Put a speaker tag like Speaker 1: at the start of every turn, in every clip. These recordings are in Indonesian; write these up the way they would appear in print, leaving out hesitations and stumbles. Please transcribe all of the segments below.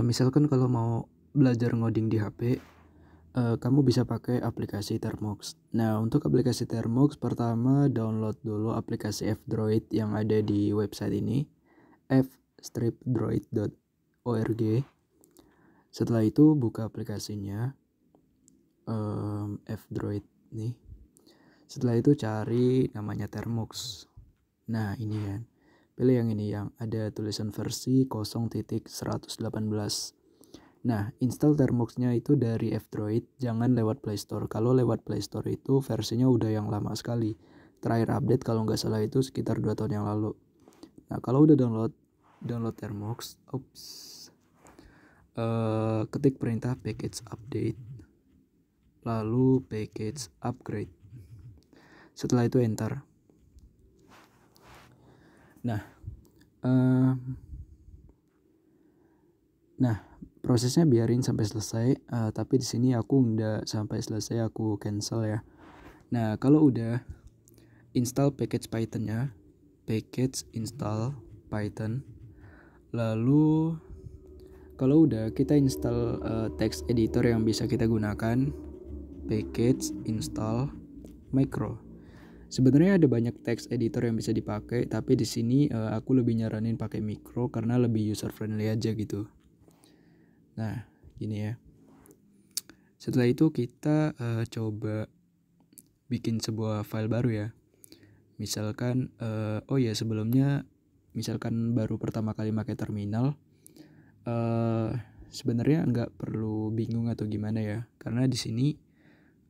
Speaker 1: Misalkan kalau mau belajar ngoding di HP, kamu bisa pakai aplikasi Termux. Nah, untuk aplikasi Termux, pertama download dulu aplikasi F-Droid yang ada di website ini, f-droid.org. Setelah itu buka aplikasinya, F-Droid nih. Setelah itu cari namanya Termux. Nah, ini kan. Pilih yang ini yang ada tulisan versi 0.118. Nah, install Termux-nya itu dari F-Droid, jangan lewat Play Store. Kalau lewat Play Store itu versinya udah yang lama sekali. Terakhir update kalau nggak salah itu sekitar 2 tahun yang lalu. Nah, kalau udah download Termux, ketik perintah package update, lalu package upgrade. Setelah itu enter. Nah, prosesnya biarin sampai selesai. Tapi di sini aku nggak sampai selesai, aku cancel ya. Nah, kalau udah install package Python-nya, package install Python. Lalu kalau udah kita install text editor yang bisa kita gunakan, package install micro. Sebenarnya ada banyak text editor yang bisa dipakai, tapi di sini aku lebih nyaranin pakai micro karena lebih user friendly aja gitu. Nah, gini ya. Setelah itu kita coba bikin sebuah file baru ya. Misalkan, sebelumnya, misalkan baru pertama kali pakai terminal, sebenarnya nggak perlu bingung atau gimana ya, karena di sini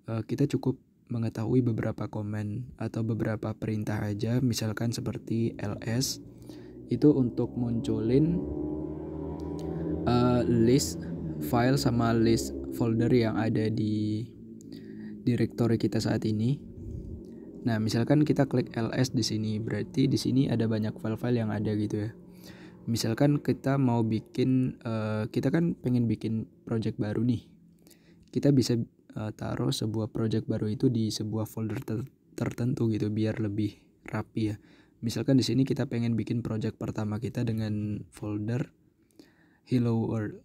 Speaker 1: kita cukup mengetahui beberapa komen atau beberapa perintah aja, misalkan seperti ls itu untuk munculin list file sama list folder yang ada di directory kita saat ini. Nah, misalkan kita klik ls di sini, berarti di sini ada banyak file-file yang ada gitu ya. Misalkan kita mau bikin, kita kan pengen bikin project baru nih. Kita bisa taruh sebuah project baru itu di sebuah folder tertentu gitu biar lebih rapi ya. Misalkan di sini kita pengen bikin project pertama kita dengan folder Hello World,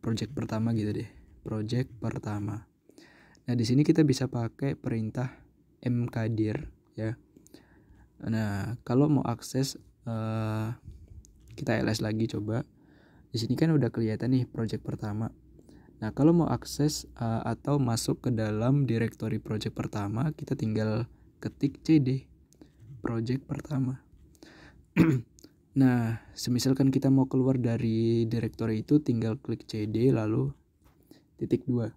Speaker 1: project pertama gitu deh. Project pertama. Nah, di sini kita bisa pakai perintah mkdir ya. Nah, kalau mau akses kita ls lagi coba. Di sini kan udah kelihatan nih project pertama. Nah, kalau mau akses atau masuk ke dalam directory project pertama, kita tinggal ketik cd project pertama. Nah, semisalkan kita mau keluar dari directory itu, tinggal klik cd lalu titik 2.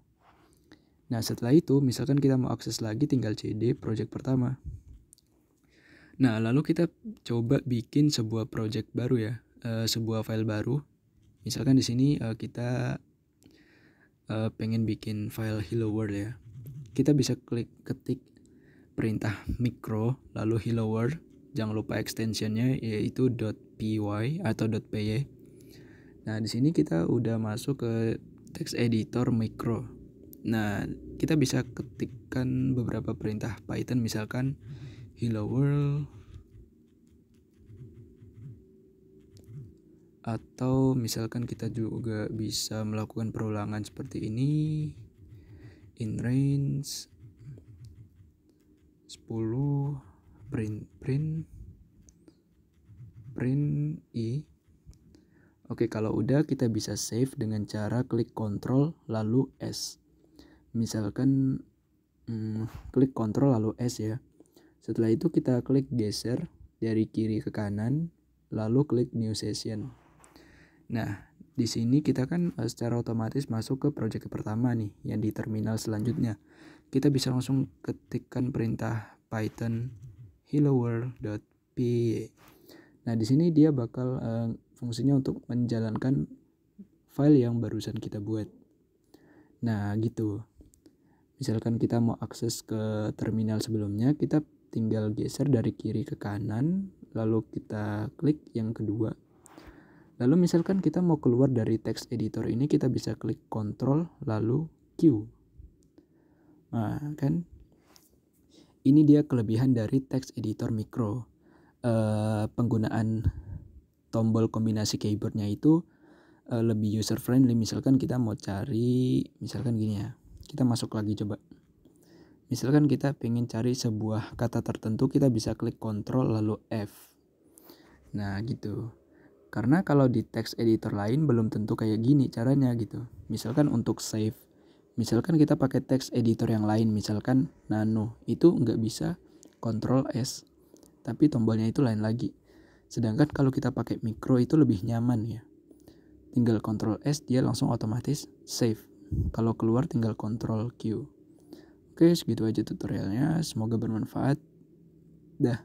Speaker 1: Nah, setelah itu misalkan kita mau akses lagi, tinggal cd project pertama. Nah, lalu kita coba bikin sebuah project baru ya, sebuah file baru. Misalkan di sini kita pengen bikin file hello world ya. Kita bisa ketik perintah micro lalu hello world. Jangan lupa extensionnya yaitu .py atau .py. Nah, di sini kita udah masuk ke text editor micro. Nah, kita bisa ketikkan beberapa perintah Python, misalkan hello world, atau misalkan kita juga bisa melakukan perulangan seperti ini, in range 10 print i. Oke, kalau udah kita bisa save dengan cara klik Ctrl lalu S. Misalkan klik Ctrl lalu S ya. Setelah itu kita klik geser dari kiri ke kanan lalu klik new session. Nah, di sini kita kan secara otomatis masuk ke project pertama nih yang di terminal selanjutnya. Kita bisa langsung ketikkan perintah Python hello world.py. Nah, di sini dia bakal fungsinya untuk menjalankan file yang barusan kita buat. Nah, gitu. Misalkan kita mau akses ke terminal sebelumnya, kita tinggal geser dari kiri ke kanan, lalu kita klik yang kedua. Lalu misalkan kita mau keluar dari text editor ini, kita bisa klik Ctrl lalu Q. Nah, kan ini dia kelebihan dari text editor micro. Penggunaan tombol kombinasi keyboardnya itu lebih user friendly. Misalkan kita mau cari, misalkan gini ya, kita masuk lagi coba. Misalkan kita pengen cari sebuah kata tertentu, kita bisa klik Ctrl lalu F. Nah gitu. Karena kalau di text editor lain belum tentu kayak gini caranya gitu. Misalkan untuk save, misalkan kita pakai text editor yang lain, misalkan Nano, itu nggak bisa Ctrl S, tapi tombolnya itu lain lagi. Sedangkan kalau kita pakai Micro itu lebih nyaman ya. Tinggal Ctrl S, dia langsung otomatis save. Kalau keluar tinggal Ctrl Q. Oke, segitu aja tutorialnya. Semoga bermanfaat. Dah.